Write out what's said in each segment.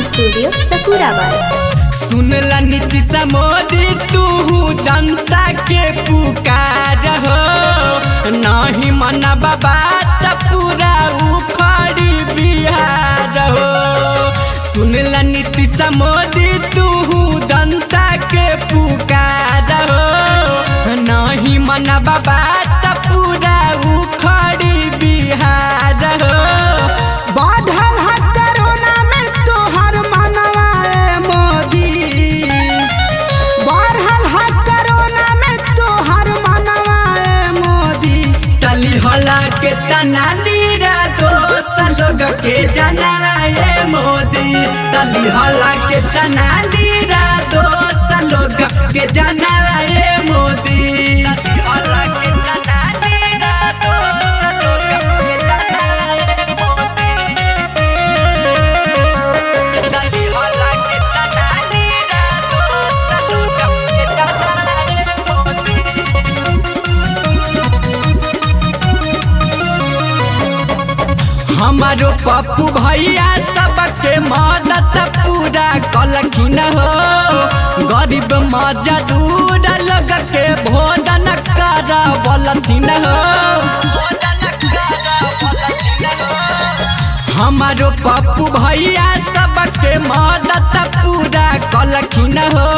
Studio Sakurabad. सुनला नीतीश मोदी तू जनता के पुकार हो, नहीं मनबा बात पूरा उखड़ी बिहार हो। सुनला नीतीश मोदी तू जनता के पुकार हो, नहीं मनबा बात पूरा उखड़ी बिहार हो। बढ़ल है कोरोना में तोहर मनवा मोदी, बढ़ल है कोरोना में तोहर मनवा मोदी। तली होला के तना नीरा दोस्त लोग के जनवा ये मोदी, तली होला के तना नीरा दोस्त लोग के जनवा ये मोदी। तली होला के तना नीरा दोस्त लोग के जनवा ये मोदी। तली होला के तना नीरा दोस्त लोग के जनवा ये मोदी। हमारो पप्पू भैया सबके मदद पूरा कलखिन हो, गरीब मजदूर लोग के भोजन करवलथिन हो। हमारो पप्पू भैया सबके मदद पूरा कलखिन हो,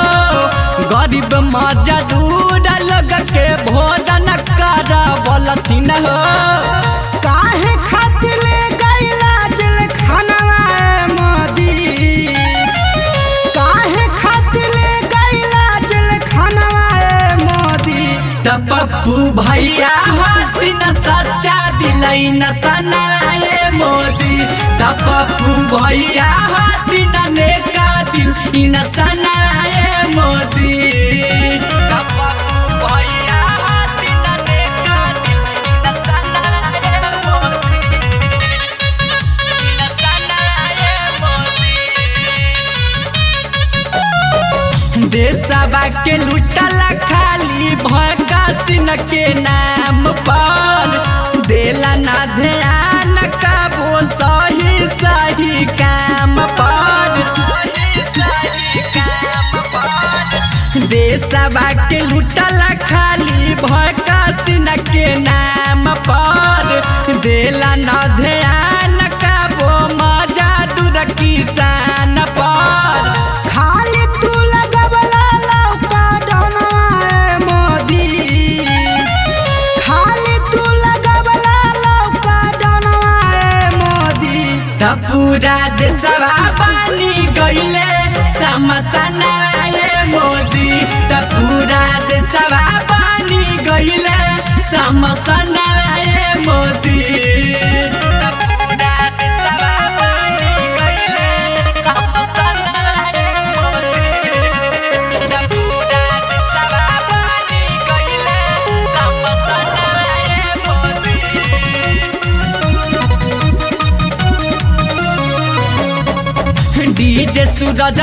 गरीब मजदूर लोग के भोजन करवलथिन हो। काहे खातिर ले गइला जेल खानवा मोदी, काहे खातिर ले गइला जेल खानवा मोदी। त पप्पू भैया हाथी न सच्चा दिलाई न सनाए मोदी, त पप्पू भैया हाथी न नेका दिल न सनाए मोदी। त पप्पू भैया हाथी न नेका दिल न सनाए मोदी, न सनाए मोदी। देशवा के लुटला खाली भगत के नाम पर, देला ना ध्यान कबो सही सही काम पर। देशवा के लुटला खाली भगत के नाम पर, देला ना ध्यान कबो मजदूर किसान पर। खाली तू लगवला लौका डोनवा मोदी, खाली तू लगवला लौका डोनवा मोदी। त पूरा देशवा बनी गइले समसनाए मोदी, त पूरा देशवा बनी गइले समसनाए मोदी। त पूरा देशवा बनी गइले समसनाए मोदी, त पूरा देशवा बनी गइले समसनाए मोदी। डीजे सूरज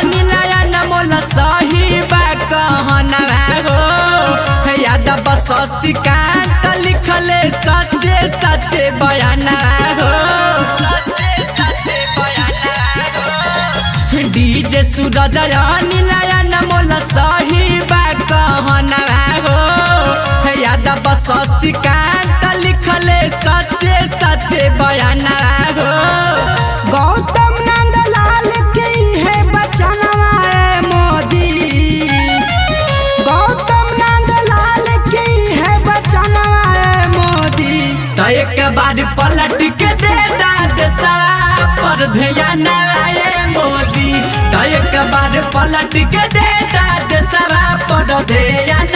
नीलायन मोल सही बा कहनवा हो, यादव शशिकांत लिखले सच्चे सच्चे बयानवा हो। डीजे सूरज नीलायन मोल सही बा कहनवा हो, यादव शशिकांत लिखले सच्चे सच्चे बयानवा हो। गौतम नंदलाल के है बचनवा मोदी, गौतम नंदलाल के है बचनवा मोदी। त एक बार पलट के दे देशवा पर ध्यान आए मोदी, त एक बार पलट के दे देशवा पर ध्यान